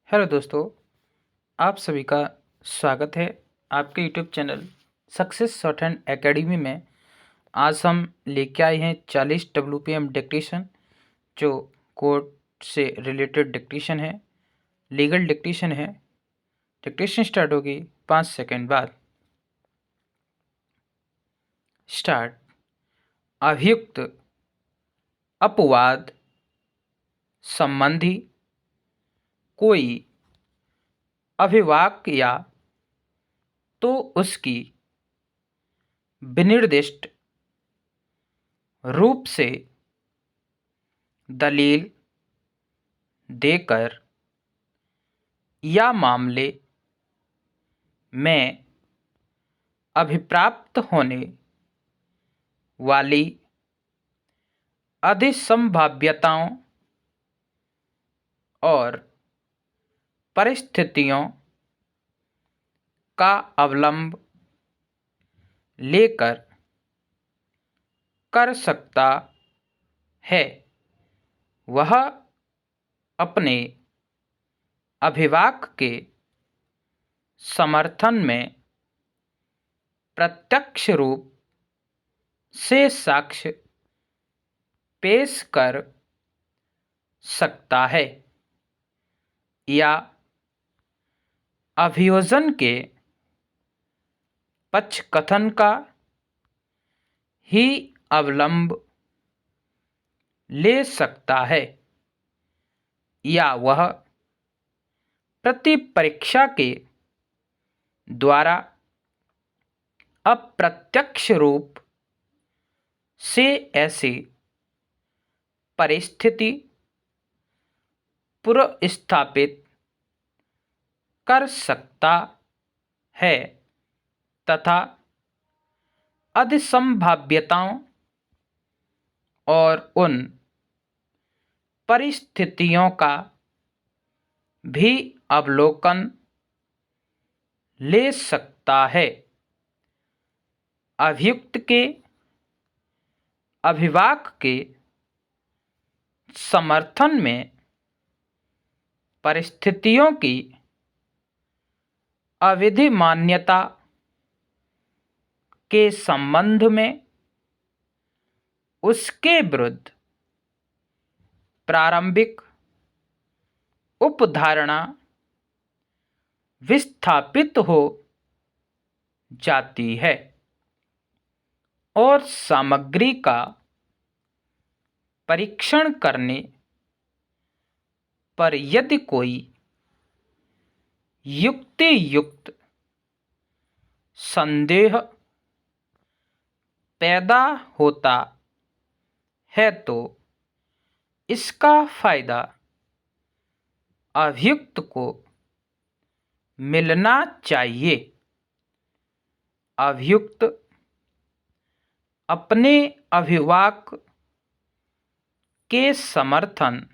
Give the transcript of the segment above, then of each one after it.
Hello दोस्तों, आप सभी का स्वागत है आपके YouTube channel success short hand academy में। आज हम लेके आए हैं 40 WPM डिक्टेशन, जो कोर्ट से रिलेटेड डिक्टेशन है, लीगल डिक्टेशन है। डिक्टेशन स्टार्ट होगी 5 सेकंड बाद। स्टार्ट। अभियुक्त अपवाद संबंधी कोई अभिवाक या तो उसकी विनिर्दिष्ट रूप से दलील देकर या मामले में अभिप्राप्त होने वाली अधिसंभाव्यताओं और परिस्थितियों का अवलंब लेकर कर सकता है। वह अपने अभिवाक के समर्थन में प्रत्यक्ष रूप से साक्ष्य पेश कर सकता है या अभियोजन के पक्षकथन का ही अवलंब ले सकता है, या वह प्रतिपरीक्षा के द्वारा अप्रत्यक्ष रूप से ऐसी परिस्थिति पुनर्स्थापित कर सकता है तथा अधिसंभाव्यताओं और उन परिस्थितियों का भी अवलोकन ले सकता है। अभियुक्त के अभिवाक के समर्थन में परिस्थितियों की अविधि मान्यता के संबंध में उसके विरुद्ध प्रारंभिक उपधारणा विस्थापित हो जाती है और सामग्री का परीक्षण करने पर यदि कोई युक्तियुक्त संदेह पैदा होता है तो इसका फायदा अभियुक्त को मिलना चाहिए। अभियुक्त अपने अभिवाक के समर्थन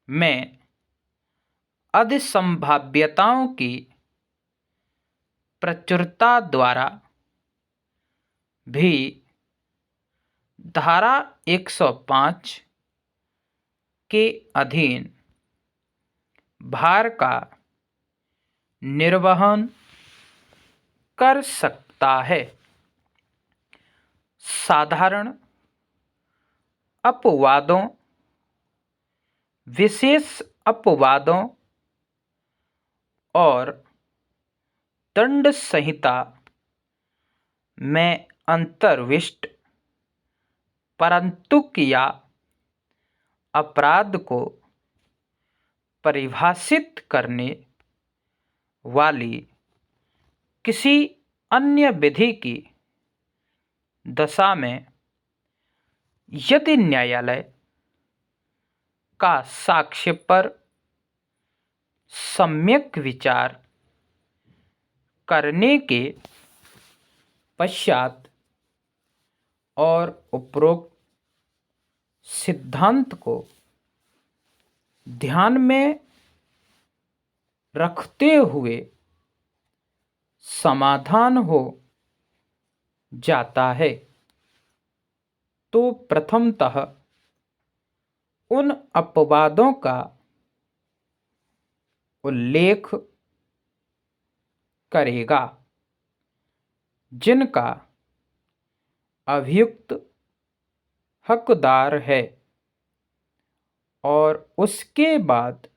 में अधिसंभाव्यताओं की प्रचुरता द्वारा भी धारा 105 के अधीन भार का निर्वहन कर सकता है। साधारण अपवादों, विशेष अपवादों और दंड संहिता में अंतर्विष्ट परंतु या अपराध को परिभाषित करने वाली किसी अन्य विधि की दशा में यदि न्यायालय का साक्ष्य पर सम्यक विचार करने के पश्चात और उपरोक्त सिद्धांत को ध्यान में रखते हुए समाधान हो जाता है तो प्रथमतः उन अपवादों का उल्लेख करेगा जिनका अभियुक्त हकदार है और उसके बाद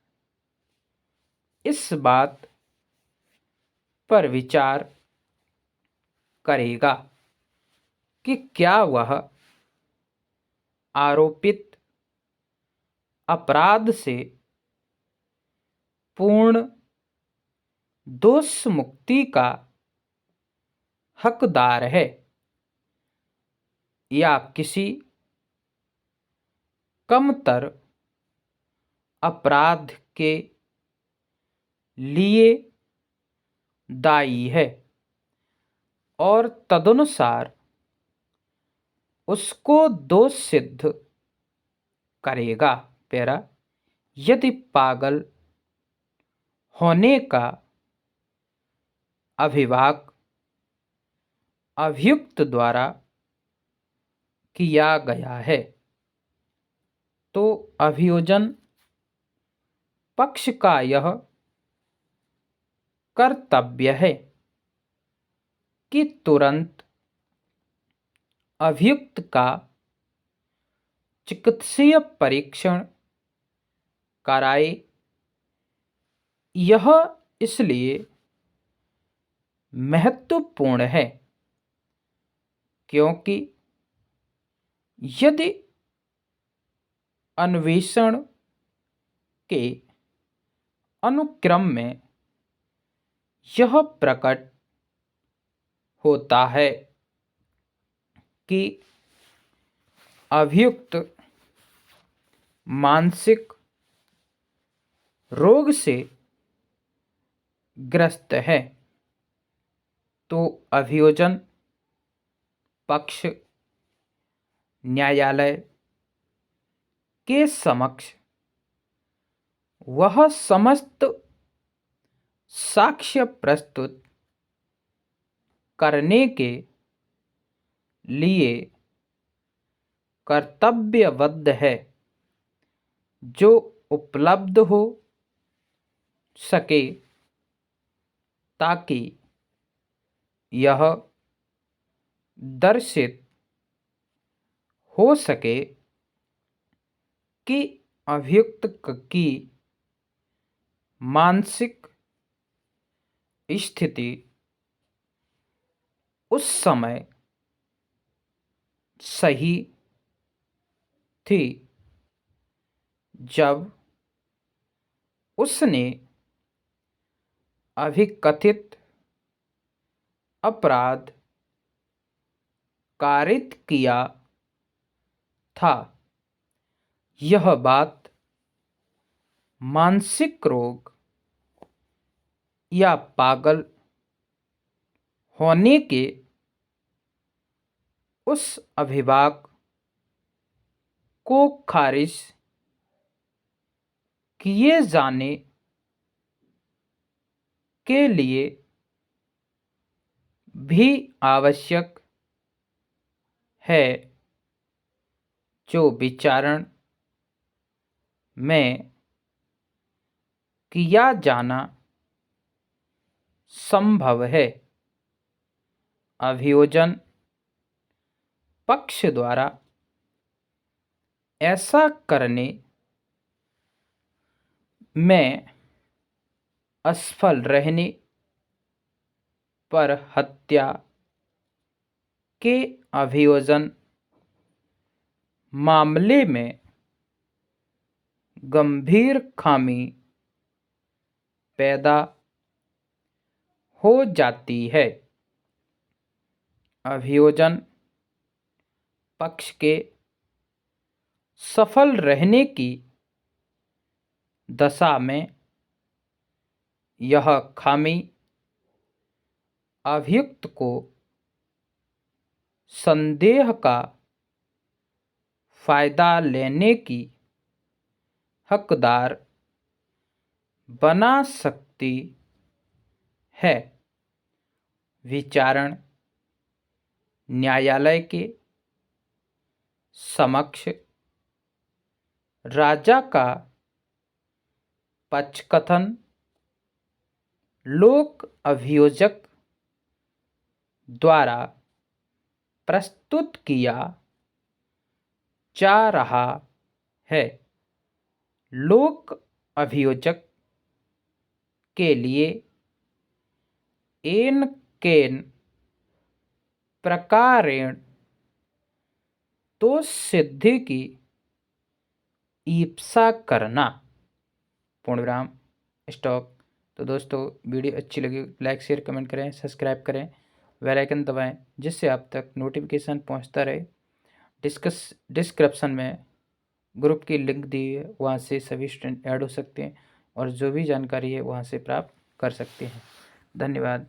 इस बात पर विचार करेगा कि क्या वह आरोपित अपराध से पूर्ण दोष मुक्ति का हकदार है या किसी कमतर अपराध के लिए दायी है और तदनुसार उसको दोष सिद्ध करेगा। पैरा यदि पागल होने का अभिभाग अभियुक्त द्वारा किया गया है तो अभियोजन पक्ष का यह कर्तव्य है कि तुरंत अभियुक्त का चिकित्सीय परीक्षण कराए। यह इसलिए महत्वपूर्ण है क्योंकि यदि अन्वेषण के अनुक्रम में यह प्रकट होता है कि अभियुक्त मानसिक रोग से ग्रस्त है तो अभियोजन पक्ष न्यायालय के समक्ष वह समस्त साक्ष्य प्रस्तुत करने के लिए कर्तव्यबद्ध है जो उपलब्ध हो सके ताकि यह दर्शित हो सके कि अभियुक्त की मानसिक स्थिति उस समय सही थी जब उसने अभिकथित अपराध कारित किया था। यह बात मानसिक रोग या पागल होने के उस अभिभाग को खारिज किए जाने के लिए भी आवश्यक है जो विचारण में किया जाना संभव है। अभियोजन पक्ष द्वारा ऐसा करने में असफल रहने पर हत्या के अभियोजन मामले में गंभीर खामी पैदा हो जाती है। अभियोजन पक्ष के सफल रहने की दशा में यह खामी अभियुक्त को संदेह का फायदा लेने की हकदार बना सकती है। विचारण न्यायालय के समक्ष राजा का पक्षकथन लोक अभियोजक द्वारा प्रस्तुत किया जा रहा है। लोक अभियोजक के लिए एन केन प्रकारेण दोष सिद्धि की ईप्सा करना। पूर्णविराम स्टॉप। तो दोस्तों वीडियो अच्छी लगी लाइक शेयर कमेंट करें, सब्सक्राइब करें, बेल आइकन दबाएं जिससे आप तक नोटिफिकेशन पहुंचता रहे। डिस्क्रिप्शन में ग्रुप की लिंक दी है, वहाँ से सभी स्टूडेंट ऐड हो सकते हैं और जो भी जानकारी है वहाँ से प्राप्त कर सकते हैं। धन्यवाद।